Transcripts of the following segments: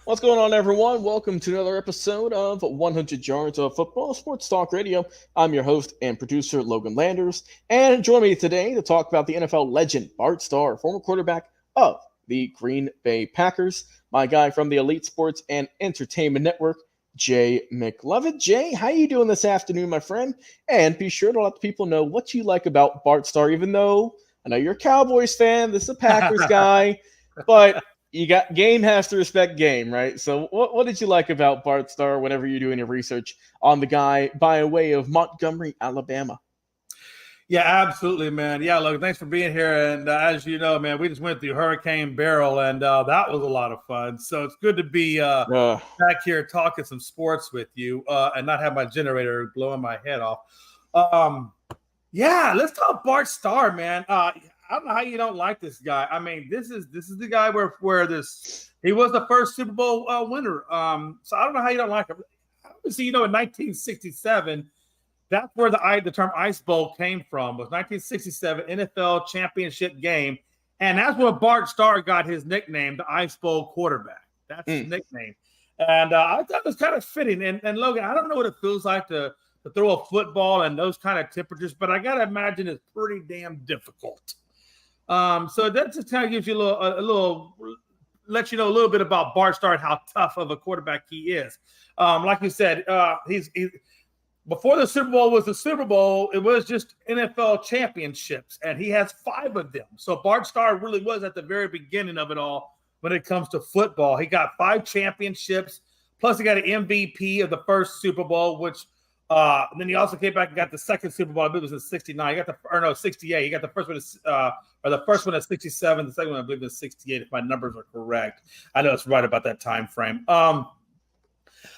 What's going on, everyone? Welcome to another episode of 100 Yards of Football Sports Talk Radio. I'm your host and producer, Logan Landers, and join me today to talk about the NFL legend, Bart Starr, former quarterback of the Green Bay Packers, my guy from the Elite Sports and Entertainment Network, Jay McLovin. Jay, how you doing this afternoon, my friend? And be sure to let the people know what you like about Bart Starr, even though I know you're a Cowboys fan, this is a Packers guy, but you got game has to respect game, right? So what did you like about Bart Starr whenever you're doing your research on the guy by way of Montgomery, Alabama? Yeah, absolutely, man. Yeah, look, thanks for being here. And as you know, man, we just went through Hurricane Barrel, and that was a lot of fun. So it's good to be back here talking some sports with you and not have my generator blowing my head off. Yeah, let's talk Bart Starr, man. I don't know how you don't like this guy. I mean, this is the guy where he was the first Super Bowl winner. So I don't know how you don't like him. Obviously, in 1967, that's where the term Ice Bowl came from. Was 1967 NFL championship game, and that's where Bart Starr got his nickname, the Ice Bowl quarterback. That's his nickname, and I thought it was kind of fitting. And Logan, I don't know what it feels like to throw a football in those kind of temperatures, but I gotta imagine it's pretty damn difficult. So that just kind of gives you lets you know a little bit about Bart Starr and how tough of a quarterback he is. Like you said, he's before the Super Bowl was the Super Bowl, it was just NFL championships, and he has 5 of them. So Bart Starr really was at the very beginning of it all when it comes to football. He got 5 championships, plus he got an MVP of the first Super Bowl, which and then he also came back and got the second Super Bowl. I believe it was in '69. He got 68. He got the first one, the first one at '67. The second one, I believe, was '68. If my numbers are correct, I know it's right about that time frame. But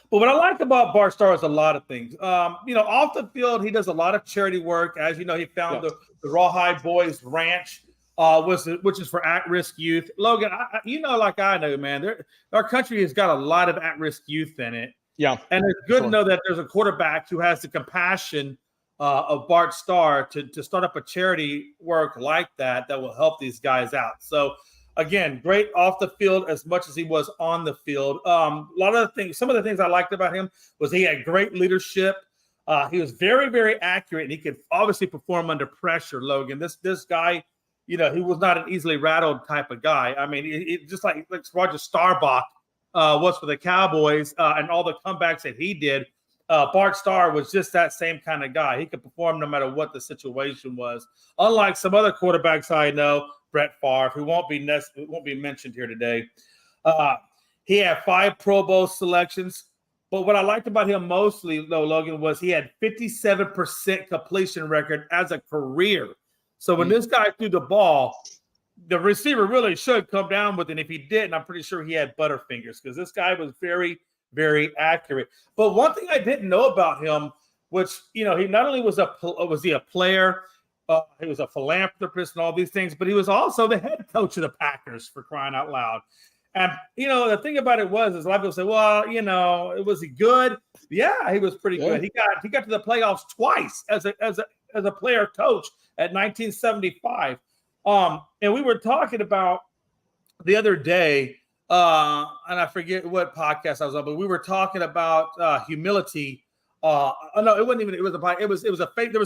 what I like about Bart Starr is a lot of things. Off the field, he does a lot of charity work. As you know, he found the Rawhide Boys Ranch, which is for at-risk youth. Logan, like I know, man, our country has got a lot of at-risk youth in it. Yeah. And it's good to know that there's a quarterback who has the compassion of Bart Starr to start up a charity work like that will help these guys out. So, again, great off the field as much as he was on the field. Some of the things I liked about him was he had great leadership. He was very, very accurate, and he could obviously perform under pressure, Logan. This guy, he was not an easily rattled type of guy. I mean, it just like Roger Staubach was for the Cowboys and all the comebacks that he did. Bart Starr was just that same kind of guy. He could perform no matter what the situation was. Unlike some other quarterbacks I know, Brett Favre, who won't be mentioned here today. He had 5 Pro Bowl selections. But what I liked about him mostly, though, Logan, was he had 57% completion record as a career. So when this guy threw the ball, the receiver really should come down with it. And if he didn't, I'm pretty sure he had butterfingers because this guy was very, very accurate. But one thing I didn't know about him, which, he not only was he a player, he was a philanthropist and all these things, but he was also the head coach of the Packers, for crying out loud. And, the thing about it is a lot of people say, well, was he good? Yeah, he was pretty good. He got to the playoffs twice as a player coach at 1975. And we were talking about the other day, and I forget what podcast I was on, but we were talking about humility. No, it wasn't even. There was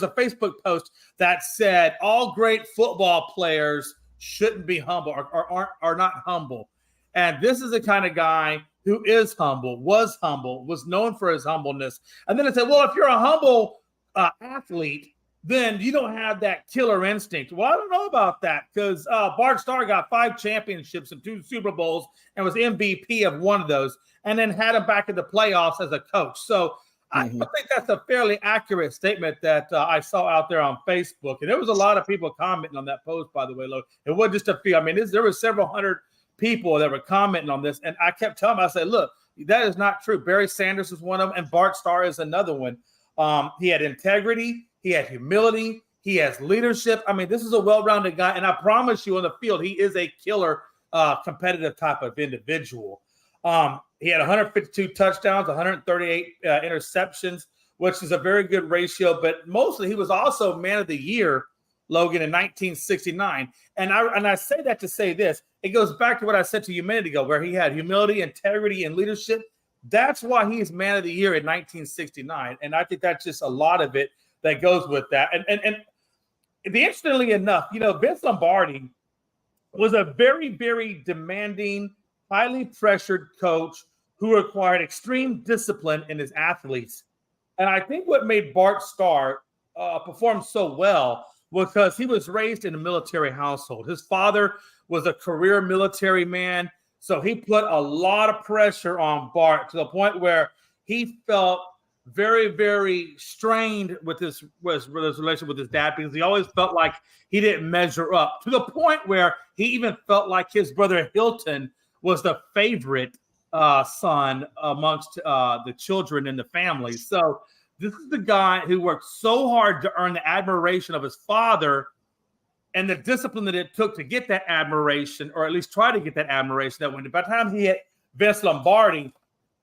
a Facebook post that said all great football players shouldn't be humble or are not humble. And this is the kind of guy who is humble, was known for his humbleness. And then it said, well, if you're a humble athlete, then you don't have that killer instinct. Well, I don't know about that because Bart Starr got 5 championships and 2 Super Bowls and was MVP of one of those, and then had him back in the playoffs as a coach. So I think that's a fairly accurate statement that I saw out there on Facebook. And there was a lot of people commenting on that post, by the way. Look, it wasn't just a few. I mean, there were several hundred people that were commenting on this. And I kept telling them, I said, look, that is not true. Barry Sanders is one of them, and Bart Starr is another one. He had integrity. He had humility. He has leadership. I mean, this is a well-rounded guy. And I promise you on the field, he is a killer competitive type of individual. He had 152 touchdowns, 138 interceptions, which is a very good ratio. But mostly he was also man of the year, Logan, in 1969. And I say that to say this. it goes back to what I said to you a minute ago, where he had humility, integrity, and leadership. That's why he's man of the year in 1969. And I think that's just a lot of it that goes with that. And interestingly enough, Vince Lombardi was a very, very demanding, highly pressured coach who required extreme discipline in his athletes. And I think what made Bart Starr perform so well was because he was raised in a military household. His father was a career military man, so he put a lot of pressure on Bart to the point where he felt very, very strained with his relationship with his dad, because he always felt like he didn't measure up, to the point where he even felt like his brother Hilton was the favorite son amongst the children in the family. So this is the guy who worked so hard to earn the admiration of his father and the discipline that it took to get that admiration, or at least try to get that admiration. That when by the time he hit Vince Lombardi,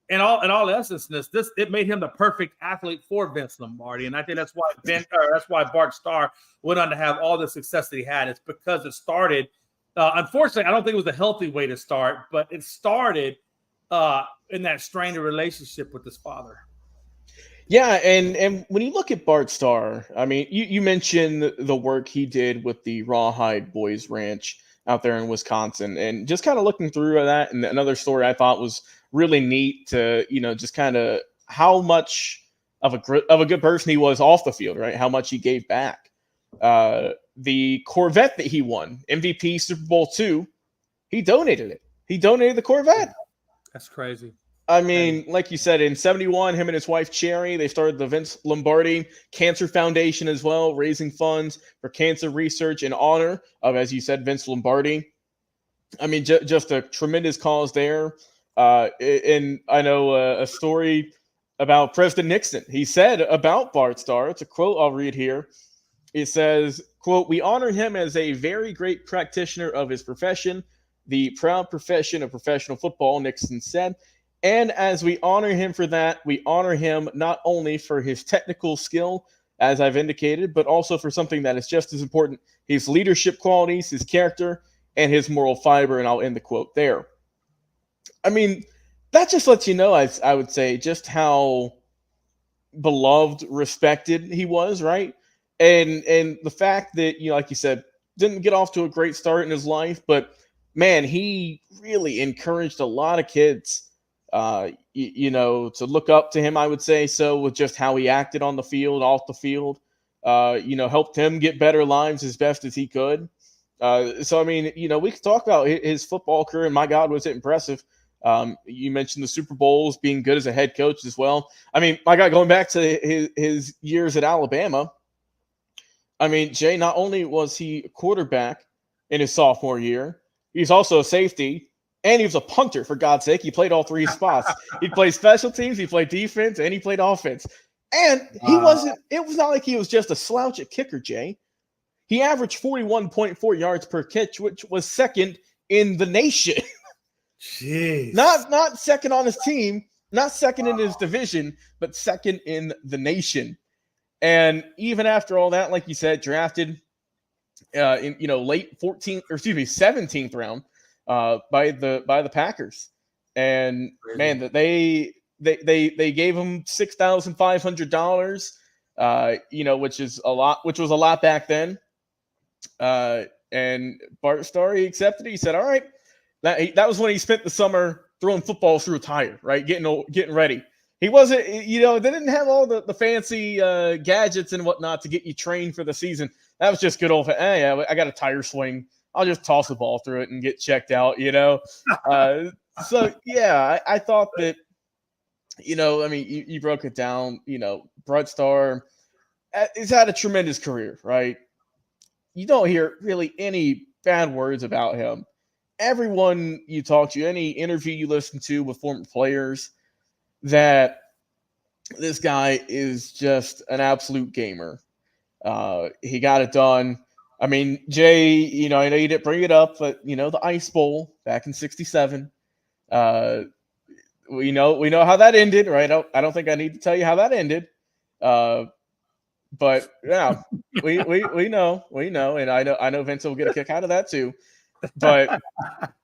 in all essence, it made him the perfect athlete for Vince Lombardi. And I think that's why Bart Starr went on to have all the success that he had. It's because it started. Unfortunately, I don't think it was a healthy way to start, but it started in that strained relationship with his father. Yeah, and when you look at Bart Starr, I mean, you mentioned the work he did with the Rawhide Boys Ranch out there in Wisconsin, and just kind of looking through that. And another story I thought was really neat to, just kind of how much of a good person he was off the field, right? How much he gave back. The Corvette that he won, MVP Super Bowl II, he donated it. He donated the Corvette. That's crazy. I mean, like you said, in 71, him and his wife, Cherry, they started the Vince Lombardi Cancer Foundation as well, raising funds for cancer research in honor of, as you said, Vince Lombardi. I mean, just a tremendous cause there. And I know a story about President Nixon. He said about Bart Starr, it's a quote I'll read here. It says, quote, "We honor him as a very great practitioner of his profession, the proud profession of professional football," Nixon said. "And as we honor him for that, we honor him not only for his technical skill, as I've indicated, but also for something that is just as important, his leadership qualities, his character, and his moral fiber." And I'll end the quote there. I mean, that just lets you know, I would say, just how beloved, respected he was, right? And the fact that, like you said, didn't get off to a great start in his life, but man, he really encouraged a lot of kids to look up to him, I would say so, with just how he acted on the field, off the field, helped him get better lives as best as he could. So, I mean, we could talk about his football career, and my God, was it impressive. You mentioned the Super Bowls, being good as a head coach as well. I mean, my God, going back to his years at Alabama, I mean, Jay, not only was he a quarterback in his sophomore year, he's also a safety. And he was a punter, for God's sake. He played all three spots. He played special teams, he played defense, and he played offense. And it was not like he was just a slouch at kicker, Jay. He averaged 41.4 yards per catch, which was second in the nation. Jeez. Not second on his team, not second in his division, but second in the nation. And even after all that, like you said, drafted in late 17th round. By the Packers, and man, that they gave him $6,500, which was a lot back then. And Bart Starr, he accepted it. He said, "All right." That was when he spent the summer throwing footballs through a tire, right? Getting ready. He wasn't, they didn't have all the fancy gadgets and whatnot to get you trained for the season. That was just good old. Hey, I got a tire swing. I'll just toss the ball through it and get checked out, So, yeah, I thought that, I mean, you broke it down, Bart Starr has had a tremendous career, right? You don't hear really any bad words about him. Everyone you talk to, any interview you listen to with former players, that this guy is just an absolute gamer. He got it done. I mean, Jay, I know you didn't bring it up, but the Ice Bowl back in '67. We know how that ended, right? I don't think I need to tell you how that ended. But yeah, we know, and I know Vince will get a kick out of that too. But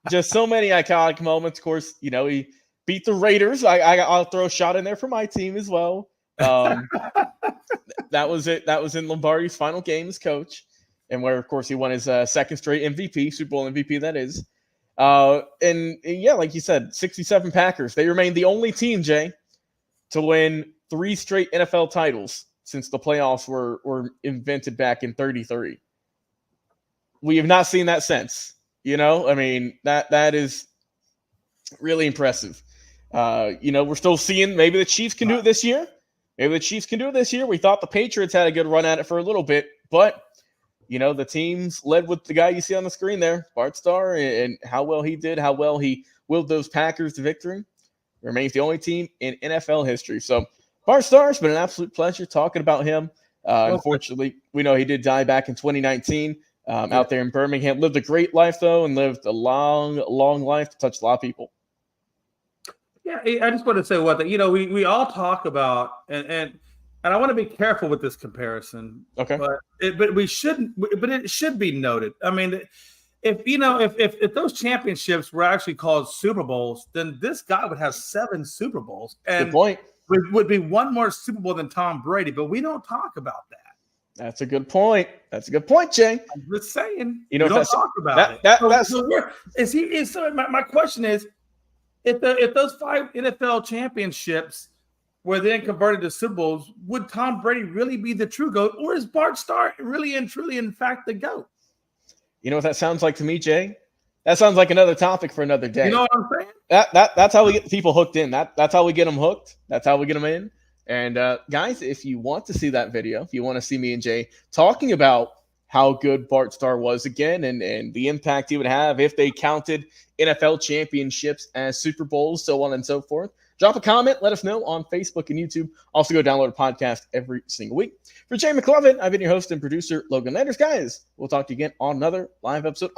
just so many iconic moments. Of course, you know, he beat the Raiders. I'll throw a shot in there for my team as well. That was it. That was in Lombardi's final game as coach, and where, of course, he won his second straight MVP, Super Bowl MVP, that is. And yeah, like you said, 67 Packers. They remain the only team, Jay, to win 3 straight NFL titles since the playoffs were invented back in 33. We have not seen that since. You know, I mean, that is really impressive. You know, we're still seeing maybe the Chiefs can do it this year. Maybe the Chiefs can do it this year. We thought the Patriots had a good run at it for a little bit, but you know, the teams led with the guy you see on the screen there, Bart Starr, and how well he did, how well he willed those Packers to victory. Remains the only team in NFL history. So Bart Starr, it's been an absolute pleasure talking about him. Unfortunately, we know he did die back in 2019 out there in Birmingham. Lived a great life, though, and lived a long, long life to touch a lot of people. Yeah, I just want to say one thing. You know, we all talk about, and I want to be careful with this comparison. Okay. But we shouldn't. But it should be noted. I mean, if those championships were actually called Super Bowls, then this guy would have 7 Super Bowls, and good point. Would be one more Super Bowl than Tom Brady. But we don't talk about that. That's a good point. That's a good point, Jay. I'm just saying. You know, we don't talk about it. So my question is, if those 5 NFL championships were then converted to Super Bowls, would Tom Brady really be the true GOAT, or is Bart Starr really and truly, in fact, the GOAT? You know what that sounds like to me, Jay? That sounds like another topic for another day. You know what I'm saying? That's how we get people hooked in. That's how we get them hooked. That's how we get them in. And guys, if you want to see that video, if you want to see me and Jay talking about how good Bart Starr was again and the impact he would have if they counted NFL championships as Super Bowls, so on and so forth, drop a comment. Let us know on Facebook and YouTube. Also, go download a podcast every single week. For Jay McClovin, I've been your host and producer, Logan Landers. Guys, we'll talk to you again on another live episode of